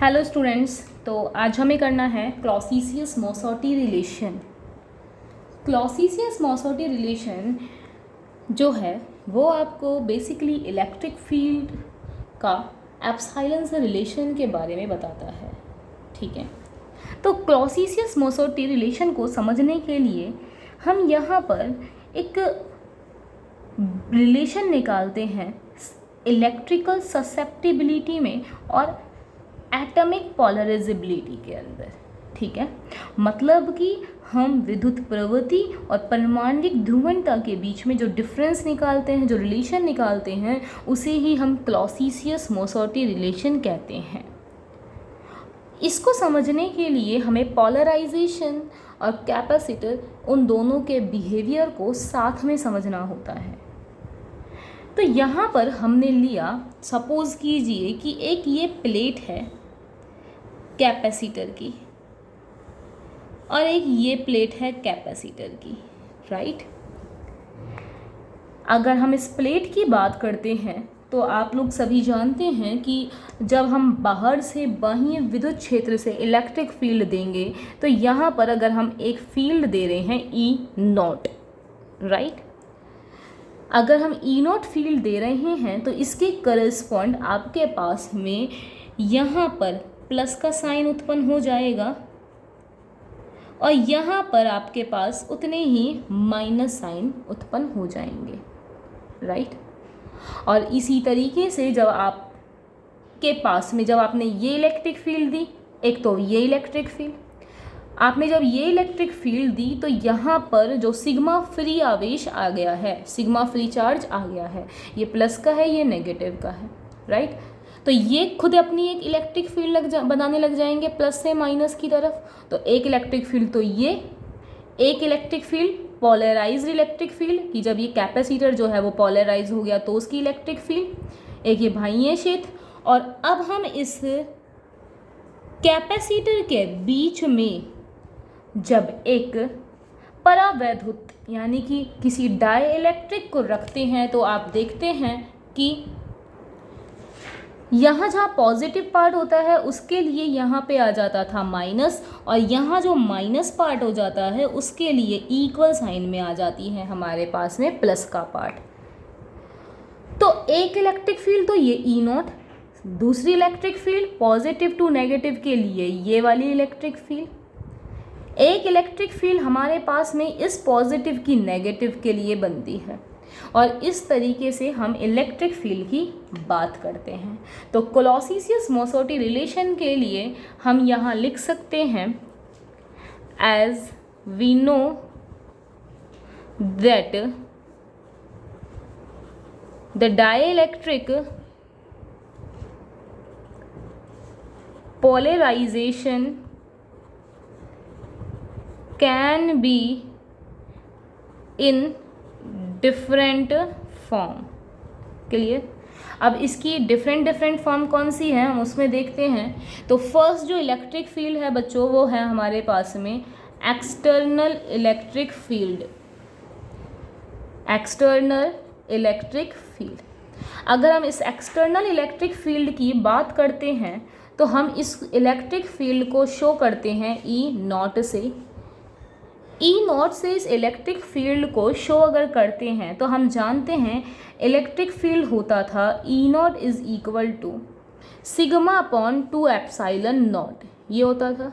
Hello students. तो आज हमें करना है क्लॉसियस-मौसौटी रिलेशन। क्लॉसियस-मौसौटी रिलेशन जो है वो आपको बेसिकली इलेक्ट्रिक फील्ड का एप्सिलॉन से रिलेशन के बारे में बताता है। ठीक है, तो क्लॉसियस-मौसौटी रिलेशन को समझने के लिए हम यहाँ पर एक रिलेशन निकालते हैं इलेक्ट्रिकल ससेप्टिबिलिटी में और एटॉमिक पोलराइजेबिलिटी के अंदर। ठीक है, मतलब कि हम विद्युत प्रवृत्ति और परमाणविक ध्रुवणता के बीच में जो डिफरेंस निकालते हैं, जो रिलेशन निकालते हैं, उसे ही हम क्लॉसियस-मौसौटी रिलेशन कहते हैं। इसको समझने के लिए हमें पोलराइजेशन और कैपेसिटर उन दोनों के बिहेवियर को साथ में समझना होता है। तो यहाँ पर हमने लिया, सपोज कीजिए कि एक ये प्लेट है कैपेसिटर की और एक ये प्लेट है कैपेसिटर की, राइट। अगर हम इस प्लेट की बात करते हैं तो आप लोग सभी जानते हैं कि जब हम बाहर से बाह्य विद्युत क्षेत्र से इलेक्ट्रिक फील्ड देंगे तो यहाँ पर अगर हम एक फील्ड दे रहे हैं E0, राइट। अगर हम E0 फील्ड दे रहे हैं तो इसके करस्पॉन्ड आपके पास में यहाँ पर प्लस का साइन उत्पन्न हो जाएगा और यहाँ पर आपके पास उतने ही माइनस साइन उत्पन्न हो जाएंगे, राइट। और इसी तरीके से जब आपके पास में जब आपने ये इलेक्ट्रिक फील्ड दी, एक तो ये इलेक्ट्रिक फील्ड आपने जब ये इलेक्ट्रिक फील्ड दी तो यहाँ पर जो सिग्मा फ्री आवेश आ गया है, सिग्मा फ्री चार्ज आ गया है, ये प्लस का है, ये नेगेटिव का है, राइट। तो ये खुद अपनी एक इलेक्ट्रिक फील्ड बनाने लग जाएंगे प्लस से माइनस की तरफ। तो एक इलेक्ट्रिक फील्ड तो ये, एक electric field polarized electric field कि जब ये कैपेसिटर जो है वो पोलराइज हो गया तो उसकी इलेक्ट्रिक फील्ड, एक ये बाह्य क्षेत्र। और अब हम इस कैपेसिटर के बीच में जब एक परावैद्युत यानी कि किसी डाइइलेक्ट्रिक को रखते हैं तो आप देखते हैं कि यहाँ जहाँ पॉजिटिव पार्ट होता है उसके लिए यहाँ पे आ जाता था माइनस, और यहाँ जो माइनस पार्ट हो जाता है उसके लिए इक्वल साइन में आ जाती है हमारे पास में प्लस का पार्ट। तो एक इलेक्ट्रिक फील्ड तो ये E0, दूसरी electric field positive to negative के लिए ये वाली इलेक्ट्रिक फील्ड, एक इलेक्ट्रिक फील्ड हमारे पास में इस पॉजिटिव की नेगेटिव के लिए बनती है। और इस तरीके से हम इलेक्ट्रिक फील्ड की बात करते हैं। तो क्लॉसियस-मौसौटी रिलेशन के लिए हम यहाँ लिख सकते हैं as we know that the dielectric polarization can be in different form. Clear. अब इसकी डिफरेंट फॉर्म कौन सी है हम उसमें देखते हैं। तो फर्स्ट जो इलेक्ट्रिक फील्ड है बच्चों वो है हमारे पास में external electric field. External electric field, अगर हम इस एक्सटर्नल इलेक्ट्रिक फील्ड की बात करते हैं तो हम इस इलेक्ट्रिक फील्ड को शो करते हैं E0 से। E0 से इस इलेक्ट्रिक फील्ड को शो अगर करते हैं तो हम जानते हैं इलेक्ट्रिक फील्ड होता था E0 is equal to sigma upon 2 epsilon naught, ये होता था।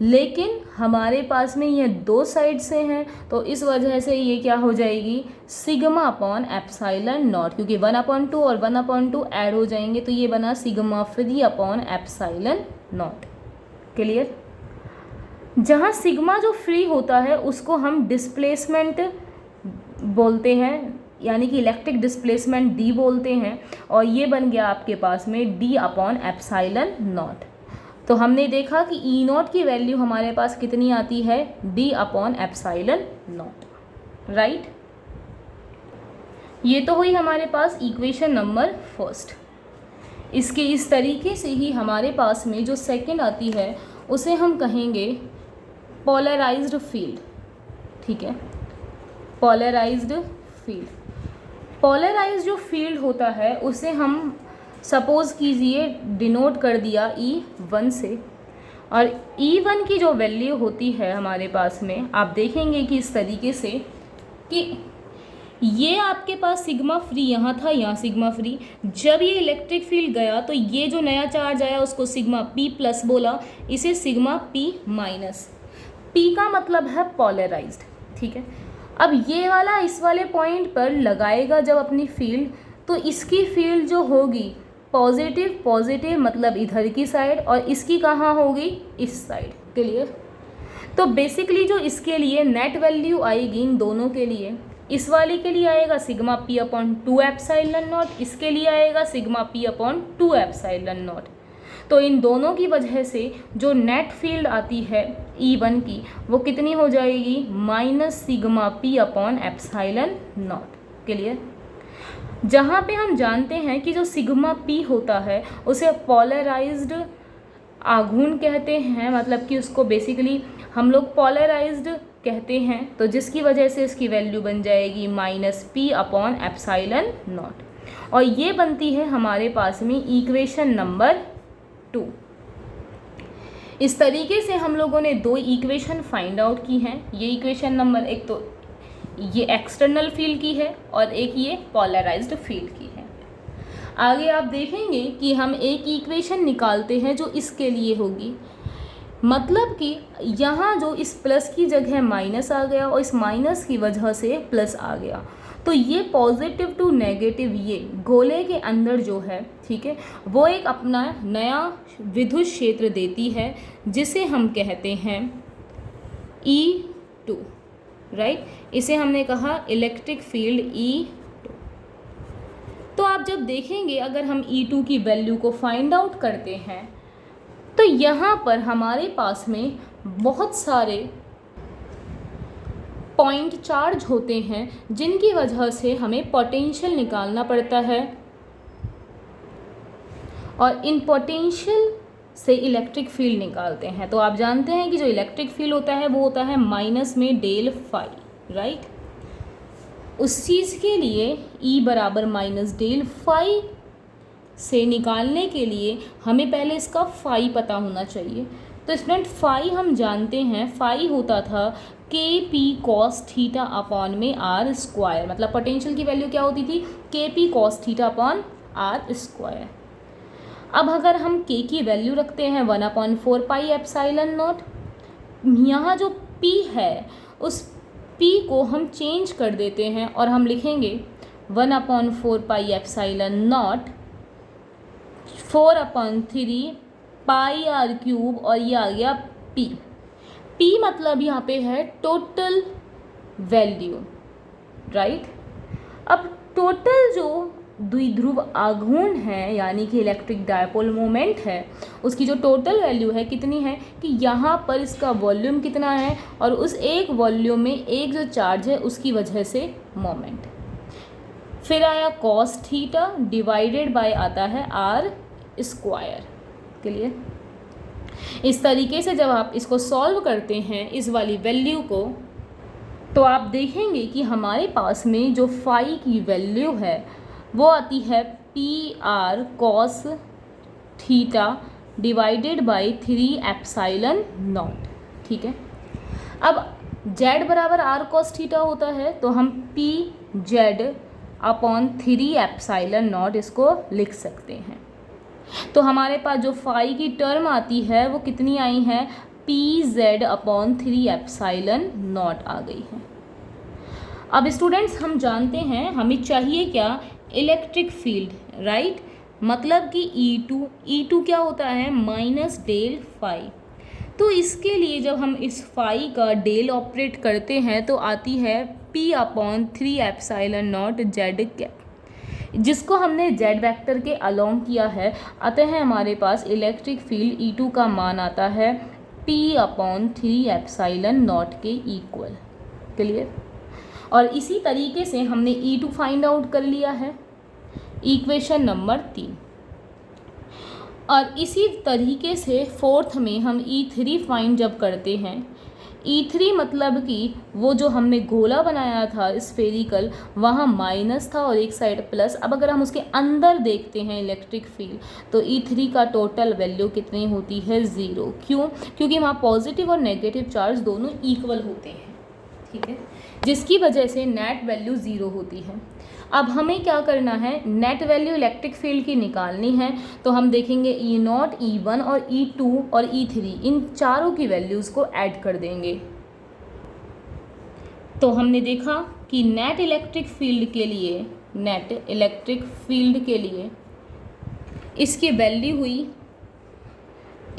लेकिन हमारे पास में ये दो साइड से हैं तो इस वजह से ये क्या हो जाएगी सिग्मा अपॉन एप्सिलॉन नॉट, क्योंकि 1/2 और 1/2 ऐड हो जाएंगे तो ये बना sigma free upon epsilon not. Clear. जहाँ सिग्मा जो फ्री होता है उसको हम डिस्प्लेसमेंट बोलते हैं, यानी कि इलेक्ट्रिक डिस्प्लेसमेंट D बोलते हैं, और ये बन गया आपके पास में D अपॉन एप्सिलॉन नॉट। तो हमने देखा कि E0 की वैल्यू हमारे पास कितनी आती है D upon epsilon not, right. ये तो हुई हमारे पास इक्वेशन नंबर फर्स्ट। इसके इस तरीके से ही हमारे पास में जो सेकंड आती है उसे हम कहेंगे पोलराइज्ड फील्ड। ठीक है, पोलराइज्ड फील्ड। पोलराइज्ड जो फील्ड होता है उसे हम सपोज़ कीजिए डिनोट कर दिया E1 से, और E1 की जो वैल्यू होती है हमारे पास में, आप देखेंगे कि इस तरीके से कि ये आपके पास सिग्मा फ्री यहाँ था, यहाँ सिग्मा फ्री, जब ये इलेक्ट्रिक फील्ड गया तो ये जो नया चार्ज आया उसको सिग्मा P प्लस बोला, इसे सिग्मा P माइनस। P का मतलब है पोलराइज्ड, ठीक है। अब ये वाला इस वाले पॉइंट पर लगाएगा जब अपनी फील्ड, तो इसकी फील्ड जो होगी पॉजिटिव पॉजिटिव मतलब इधर की साइड, और इसकी कहाँ होगी, इस साइड। क्लियर। तो बेसिकली जो इसके लिए नेट वैल्यू आएगी इन दोनों के लिए, इस वाले के लिए आएगा sigma P upon 2 epsilon not, इसके लिए आएगा sigma P upon 2 epsilon not. तो इन दोनों की वजह से जो नेट फील्ड आती है E1 की, वो कितनी हो जाएगी, minus sigma P upon epsilon not. Clear. जहाँ पे हम जानते हैं कि जो सिग्मा P होता है उसे पोलराइज्ड आघूर्ण कहते हैं, मतलब कि उसको बेसिकली हम लोग पोलराइज्ड कहते हैं, तो जिसकी वजह से इसकी वैल्यू बन जाएगी minus P upon epsilon not. और ये बनती है हमारे पास में इक्वेशन नंबर 2। इस तरीके से हम लोगों ने 2 इक्वेशन फाइंड आउट की हैं। ये इक्वेशन नंबर, एक तो ये एक्सटर्नल फील्ड की है और एक ये पोलराइज्ड फील्ड की है। आगे आप देखेंगे कि हम एक इक्वेशन निकालते हैं जो इसके लिए होगी, मतलब कि यहाँ जो इस प्लस की जगह माइनस आ गया और इस माइनस की वजह से प्लस आ गया, तो ये पॉजिटिव टू नेगेटिव ये गोले के अंदर जो है, ठीक है, वो एक अपना नया विद्युत क्षेत्र देती है जिसे हम कहते हैं E2, राइट। इसे हमने कहा इलेक्ट्रिक फील्ड E2। तो आप जब देखेंगे अगर हम E2 की वैल्यू को फाइंड आउट करते हैं, तो यहाँ पर हमारे पास में बहुत सारे पॉइंट चार्ज होते हैं जिनकी वजह से हमें पोटेंशियल निकालना पड़ता है, और इन पोटेंशियल से इलेक्ट्रिक फील्ड निकालते हैं। तो आप जानते हैं कि जो इलेक्ट्रिक फील्ड होता है वो होता है माइनस में डेल फाई, राइट। उस चीज़ के लिए E बराबर माइनस डेल फाई से निकालने के लिए हमें पहले इसका फाई पता होना चाहिए। तो स्टूडेंट फाई हम जानते हैं, फाई होता था KP cos थीटा अपॉन में R स्क्वायर, मतलब पोटेंशियल की वैल्यू क्या होती थी, KP cos theta upon R square. अब अगर हम K की वैल्यू रखते हैं 1/4 पाई एप्सिलॉन नॉट, यहाँ जो P है उस P को हम चेंज कर देते हैं और हम लिखेंगे 1/4 pi epsilon not 4/3 pi R cube, और ये आ गया P। P मतलब यहाँ पे है टोटल वैल्यू, राइट। अब टोटल जो द्विध्रुव आघूर्ण है यानी कि इलेक्ट्रिक डायपोल मोमेंट है, उसकी जो टोटल वैल्यू है कितनी है कि यहाँ पर इसका वॉल्यूम कितना है, और उस एक वॉल्यूम में एक जो चार्ज है उसकी वजह से मोमेंट। फिर आया cos थीटा डिवाइडेड बाय आता है R स्क्वायर। क्लियर। इस तरीके से जब आप इसको सॉल्व करते हैं इस वाली वैल्यू को, तो आप देखेंगे कि हमारे पास में जो फाई की वैल्यू है वो आती है PR cos theta divided by 3 epsilon not, ठीक है। अब Z बराबर R cos थीटा होता है, तो हम PZ अपॉन 3 एप्सिलॉन नॉट इसको लिख सकते हैं। तो हमारे पास जो फाई की टर्म आती है वो कितनी आई है, PZ अपॉन 3 एप्सिलॉन नॉट आ गई है। अब स्टूडेंट्स हम जानते हैं हमें चाहिए क्या, इलेक्ट्रिक फील्ड, राइट। मतलब कि E2 क्या होता है, माइनस डेल फाई। तो इसके लिए जब हम इस फाई का डेल ऑपरेट करते हैं तो आती है P upon 3 epsilon not Z cap, जिसको हमने Z वेक्टर के अलोंग किया है। अतः हमारे पास इलेक्ट्रिक फील्ड E2 का मान आता है P अपॉन 3 एप्सिलॉन नॉट के इक्वल। क्लियर। और इसी तरीके से हमने E2 फाइंड आउट कर लिया है, इक्वेशन नंबर 3। और इसी तरीके से फोर्थ में हम E3 फाइंड जब करते हैं, E3 मतलब कि वो जो हमने गोला बनाया था स्फेरिकल, वहाँ माइनस था और एक साइड प्लस। अब अगर हम उसके अंदर देखते हैं इलेक्ट्रिक फील्ड, तो E3 का टोटल वैल्यू कितनी होती है, 0। क्यों? क्योंकि वहाँ पॉजिटिव और नेगेटिव चार्ज दोनों इक्वल होते हैं, ठीक है, जिसकी वजह से नेट वैल्यू 0 होती है। अब हमें क्या करना है, नेट वैल्यू इलेक्ट्रिक फील्ड की निकालनी है। तो हम देखेंगे E0, E1 और E2 और E3, इन चारों की वैल्यूज़ को ऐड कर देंगे। तो हमने देखा कि नेट इलेक्ट्रिक फील्ड के लिए इसकी वैल्यू हुई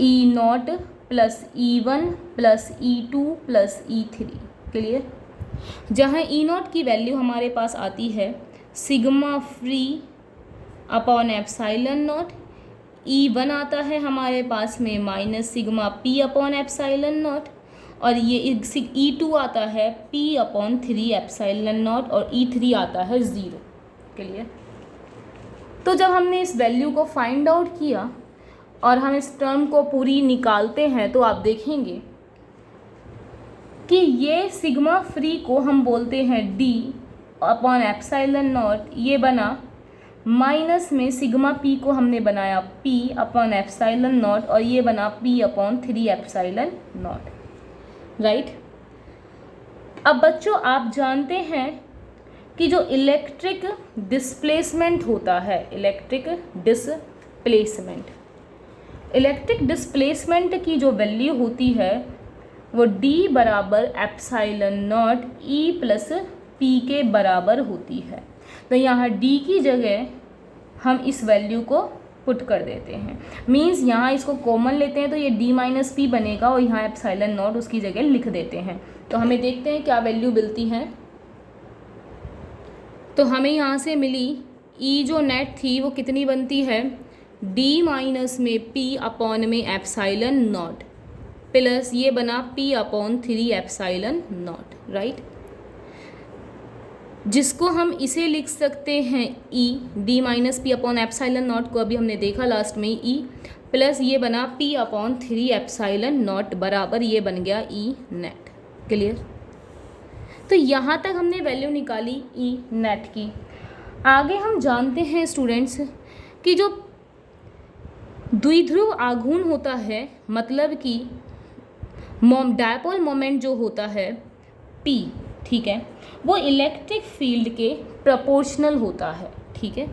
E0 plus E1 plus E2 plus E3। Clear? जहाँ E0 की वैल्यू हमारे पास आती है sigma free upon epsilon not, E1 आता है हमारे पास में minus sigma P upon epsilon not, और ये E2 आता है P अपॉन 3 एप्साइलन नॉट, और E3 आता है 0। क्लियर? तो जब हमने इस वैल्यू को फाइंड आउट किया और हम इस टर्म को पूरी निकालते हैं, तो आप देखेंगे कि ये सिग्मा फ्री को हम बोलते हैं D अपॉन एप्साइलन नॉट, ये बना माइनस में सिग्मा P को हमने बनाया P अपॉन एप्साइलन नॉट, और ये बना P upon 3 epsilon not, right. अब बच्चों आप जानते हैं कि जो इलेक्ट्रिक डिस्प्लेसमेंट होता है, इलेक्ट्रिक डिस्प्लेसमेंट की जो वैल्यू होती है वो D बराबर epsilon not E plus P के बराबर होती है। तो यहाँ D की जगह हम इस वैल्यू को पुट कर देते हैं, मीन्स यहाँ इसको कॉमन लेते हैं तो ये D माइनस P बनेगा, और यहाँ एप्साइलन नॉट उसकी जगह लिख देते हैं। तो हमें देखते हैं क्या वैल्यू मिलती है। तो हमें यहाँ से मिली E जो नेट थी वो कितनी बनती है, D माइनस में P अपॉन में एप्साइलन नॉट, प्लस ये बना P upon 3 epsilon not, right, जिसको हम इसे लिख सकते हैं E, D minus P upon epsilon not को अभी हमने देखा लास्ट में E, प्लस ये बना P अपॉन 3 एप्साइलन नॉट बराबर ये बन गया E नेट। क्लियर? तो यहाँ तक हमने वैल्यू निकाली E नेट की। आगे हम जानते हैं स्टूडेंट्स कि जो द्विध्रुव आघूर्ण होता है, मतलब कि डायपोल मोमेंट जो होता है P, ठीक है, वो इलेक्ट्रिक फील्ड के प्रोपोर्शनल होता है, ठीक है।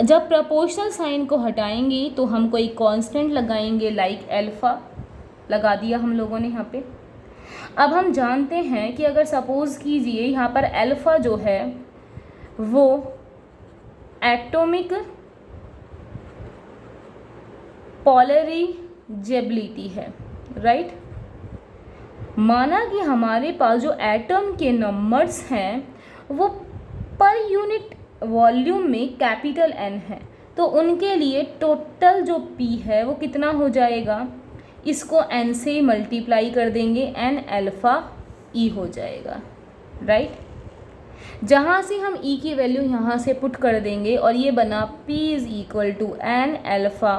जब प्रोपोर्शनल साइन को हटाएंगे तो हम कोई कांस्टेंट लगाएंगे, लाइक अल्फा लगा दिया हम लोगों ने यहाँ पे। अब हम जानते हैं कि अगर सपोज कीजिए यहाँ पर अल्फा जो है वो एटॉमिक पोलराइजेबिलिटी है, राइट। माना कि हमारे पास जो एटम के नंबर्स हैं वो पर यूनिट वॉल्यूम में कैपिटल N है, तो उनके लिए टोटल जो P है वो कितना हो जाएगा, इसको N से मल्टीप्लाई कर देंगे, N अल्फ़ा E हो जाएगा, राइट। जहाँ से हम E की वैल्यू यहाँ से पुट कर देंगे और ये बना P is equal to N alpha,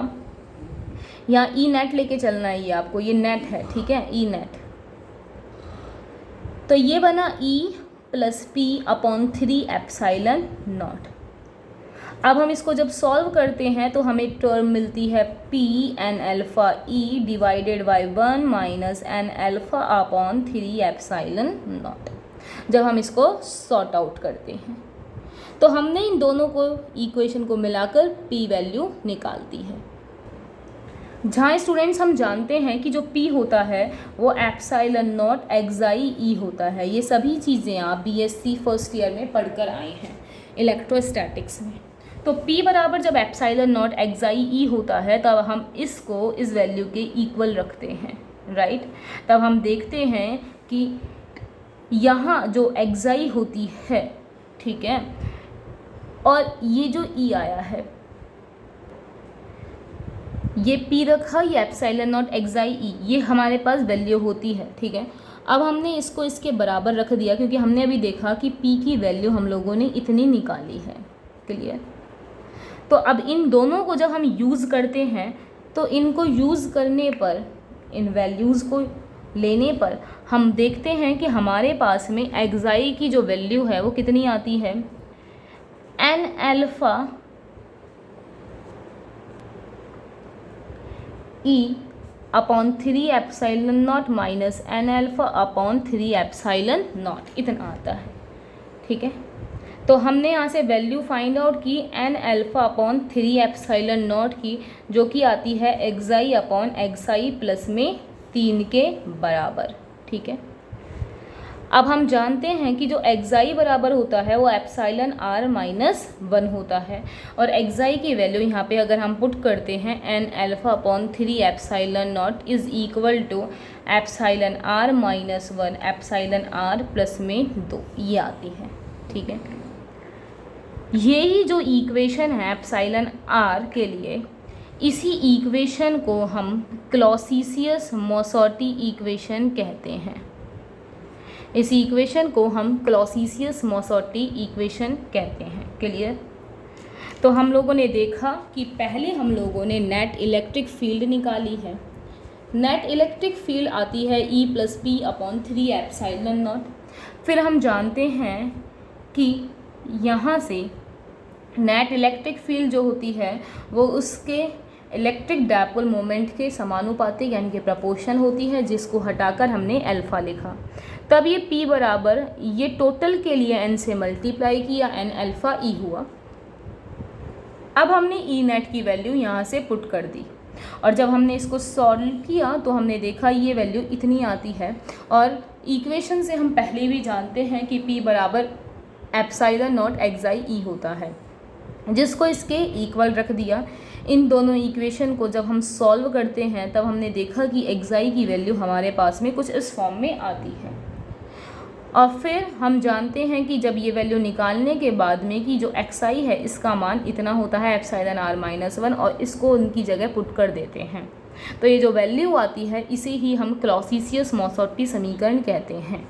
यहाँ E नेट लेके चलना है, ये आपको ये नेट है, ठीक है, E नेट। तो ये बना E plus P upon 3 epsilon not. अब हम इसको जब सॉल्व करते हैं तो हमें टर्म मिलती है P N alpha E divided by 1 minus N alpha upon 3 epsilon not. जब हम इसको सॉर्ट आउट करते हैं तो हमने इन दोनों को इक्वेशन को मिलाकर P वैल्यू निकाल दी है। जहाँ स्टूडेंट्स हम जानते हैं कि जो P होता है वो एप्साइलन नॉट एक्साई E होता है। ये सभी चीज़ें आप BSc फर्स्ट ईयर में पढ़कर आए हैं इलेक्ट्रोस्टैटिक्स में। तो P बराबर जब एप्साइलन नॉट एक्साई E होता है तब हम इसको इस वैल्यू के इक्वल रखते हैं, राइट। तब हम देखते हैं कि यहाँ जो एक्साई होती है, ठीक है, और ये जो E आया है, ये P रखा, ये एप्साइलन नॉट एक्साई E, ये हमारे पास वैल्यू होती है, ठीक है। अब हमने इसको इसके बराबर रख दिया क्योंकि हमने अभी देखा कि P की वैल्यू हम लोगों ने इतनी निकाली है। क्लियर? तो अब इन दोनों को जब हम यूज़ करते हैं तो इनको यूज़ करने पर इन वैल्यूज़ को लेने पर हम देखते हैं कि हमारे पास में xi की जो वैल्यू है वो कितनी आती है, n alpha e upon 3 epsilon not minus n alpha upon 3 epsilon not, इतना आता है। ठीक है, तो हमने यहाँ से वैल्यू फाइंड आउट की n alpha upon 3 epsilon not की, जो कि आती है xi अपॉन xi प्लस में 3 के बराबर। ठीक है, अब हम जानते हैं कि जो xi बराबर होता है वो एप्साइलन r माइनस 1 होता है, और xi की वैल्यू यहाँ पे अगर हम पुट करते हैं n alpha upon 3 epsilon naught is equal to epsilon r minus 1 epsilon r plus में 2, ये आती है। ठीक है, यही जो इक्वेशन है एप्साइलन r के लिए, इसी इक्वेशन को हम क्लॉसियस-मॉसर्टी इक्वेशन कहते हैं। इस इक्वेशन को हम क्लॉसियस-मॉसर्टी इक्वेशन कहते हैं। क्लियर? तो हम लोगों ने देखा कि पहले हम लोगों ने नेट इलेक्ट्रिक फील्ड निकाली है। नेट इलेक्ट्रिक फील्ड आती है E plus P upon 3 epsilon not. फिर हम जानते हैं कि यहाँ से नेट इलेक्ट्रिक फील्ड जो होती है वो उसके इलेक्ट्रिक डायपोल मोमेंट के समानुपातिक यानी कि प्रपोर्शन होती है, जिसको हटाकर हमने अल्फ़ा लिखा। तब ये P बराबर ये टोटल के लिए n से मल्टीप्लाई किया, n अल्फ़ा E हुआ। अब हमने E नेट की वैल्यू यहाँ से पुट कर दी, और जब हमने इसको सॉल्व किया तो हमने देखा ये वैल्यू इतनी आती है। और इक्वेशन से हम पहले भी जानते हैं कि P बराबर एप्साइलन नॉट xi E होता है, जिसको इसके इक्वल रख दिया। इन दोनों इक्वेशन को जब हम सॉल्व करते हैं तब हमने देखा कि xi की वैल्यू हमारे पास में कुछ इस फॉर्म में आती है। और फिर हम जानते हैं कि जब ये वैल्यू निकालने के बाद में कि जो xi है इसका मान इतना होता है एप्साइलन r माइनस 1, और इसको उनकी जगह पुट कर देते हैं, तो ये जो वैल्यू आती है इसे ही हम क्लॉसियस-मॉसर्टी समीकरण कहते हैं।